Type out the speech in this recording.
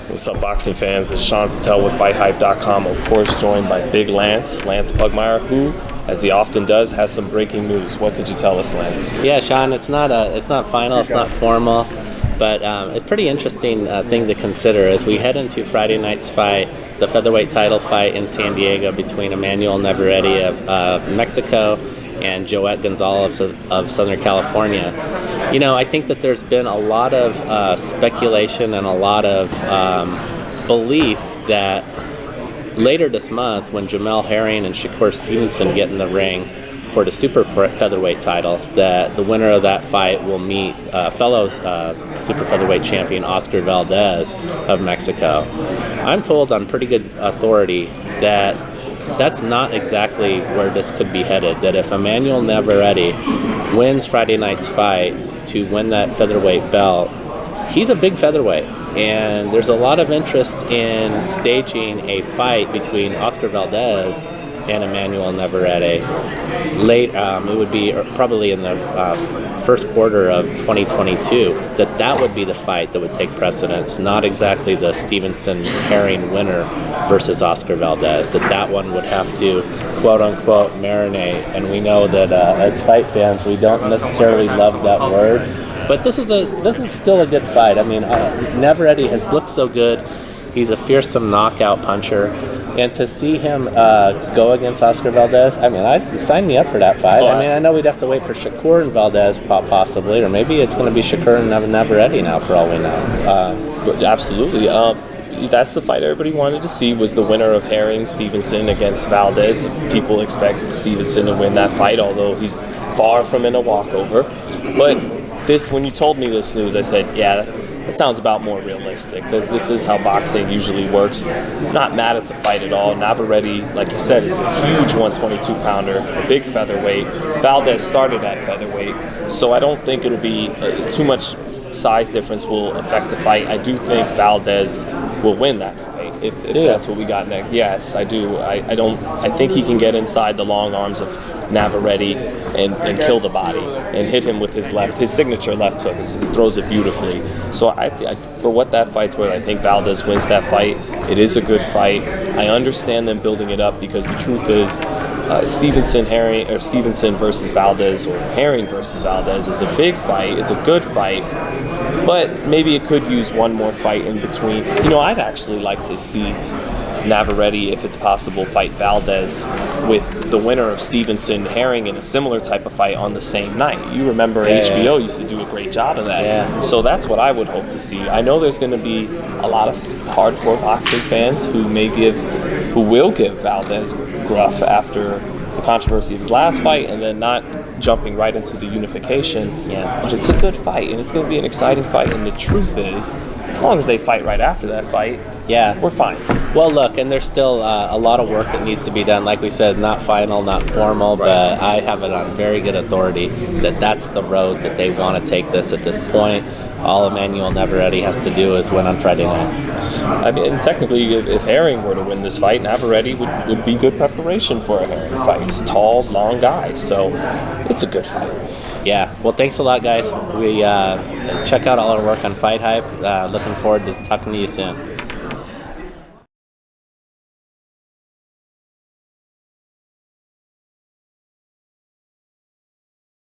What's up, boxing fans? It's Sean Tell with FightHype.com. Of course, joined by Big Lance Pugmire, who, as he often does, has some breaking news. What could you tell us, Lance? Yeah, Sean, it's not final, it's not formal, but it's a pretty interesting thing to consider as we head into Friday night's fight, the featherweight title fight in San Diego between Emanuel Navarrete of Mexico and Joet Gonzalez of Southern California. You know, I think that there's been a lot of speculation and a lot of belief that later this month, when Jamel Herring and Herring-Stevenson get in the ring for the super featherweight title, that the winner of that fight will meet fellow super featherweight champion Oscar Valdez of Mexico. I'm told on pretty good authority that that's not exactly where this could be headed, that if Emanuel Navarrete wins Friday night's fight to win that featherweight belt, he's a big featherweight, and there's a lot of interest in staging a fight between Oscar Valdez and Emanuel Navarrete. It would be probably in the first quarter of 2022 that would be the fight that would take precedence, not exactly the Stevenson-Herring winner versus Oscar Valdez. That one would have to quote-unquote marinate, and we know that as fight fans we don't necessarily love that word, but this is still a good fight. I mean, Navarrete has looked so good. He's a fearsome knockout puncher. And to see him go against Oscar Valdez, I mean, I'd sign me up for that fight. I mean, I know we'd have to wait for Shakur and Valdez possibly, or maybe it's going to be Shakur and Navarrete now for all we know. Absolutely. That's the fight everybody wanted to see, was the winner of Herring-Stevenson against Valdez. People expected Stevenson to win that fight, although he's far from in a walkover. But when you told me this news, I said, yeah, it sounds about more realistic. This is how boxing usually works. Not mad at the fight at all. Navarrete, like you said, is a huge 122-pounder, a big featherweight. Valdez started at featherweight, so I don't think it'll be too much size difference will affect the fight. I do think Valdez will win that fight if that's what we got next. Yes, I do. I think he can get inside the long arms of Navarrete and kill the body and hit him with his signature left hook. He throws it beautifully. So I for what that fight's worth, I think Valdez wins that fight. It is a good fight. I understand them building it up because the truth is Stevenson versus Valdez, or Herring versus Valdez, is a big fight. It's a good fight, but maybe it could use one more fight in between. You know, I'd actually like to see Navarrete, if it's possible, fight Valdez with the winner of Stevenson-Herring in a similar type of fight on the same night. You remember HBO used to do a great job of that. Yeah. So that's what I would hope to see. I know there's going to be a lot of hardcore boxing fans who will give Valdez gruff after the controversy of his last fight and then not jumping right into the unification. Yeah. But it's a good fight, and it's going to be an exciting fight. And the truth is, as long as they fight right after that fight, we're fine. Well, look, and there's still a lot of work that needs to be done. Like we said, not final, not formal, but I have it on very good authority that that's the road that they want to take this at this point. All Emanuel Navarrete has to do is win on Friday night. I mean, technically, if Herring were to win this fight, Navarrete would be good preparation for a Herring fight. He's a tall, long guy, so it's a good fight. Yeah, well, thanks a lot, guys. We check out all our work on FightHype. Looking forward to talking to you soon.